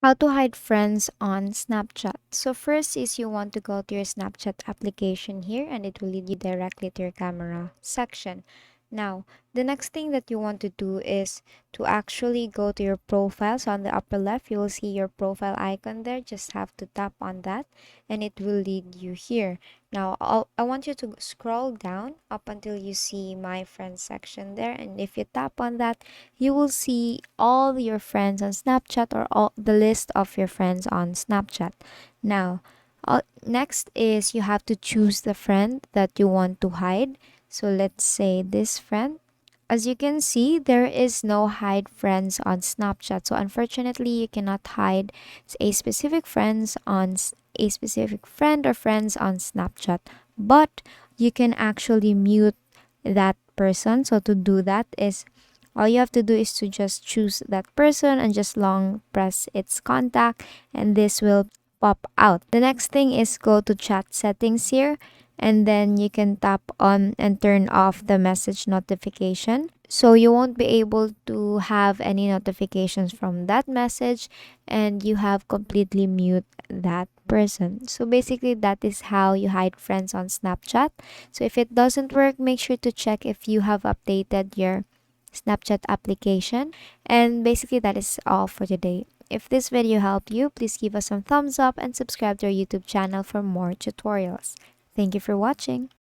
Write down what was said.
How to hide friends on Snapchat. So first is you want to go to your Snapchat application here and it will lead you directly to your camera section. Now, the next thing that you want to do is to actually go to your profile. So on the upper left, you will see your profile icon there. Just have to tap on that and it will lead you here. Now, I want you to scroll down up until you see my friends section there. And if you tap on that, you will see all your friends on Snapchat or all the list of your friends on Snapchat. Now, next is you have to choose the friend that you want to hide. So let's say this friend. As you can see, there is no hide friends on Snapchat. So unfortunately, you cannot hide a specific friends on a specific friend or friends on Snapchat. But you can actually mute that person. So to do that is all you have to do is to just choose that person and just long press its contact and this will pop out. The next thing is go to chat settings here and then you can tap on and turn off the message notification. So you won't be able to have any notifications from that message and you have completely mute that person. So basically that is how you hide friends on Snapchat. So if it doesn't work, make sure to check if you have updated your Snapchat application. And basically, that is all for today. If this video helped you, please give us some thumbs up and subscribe to our YouTube channel for more tutorials. Thank you for watching.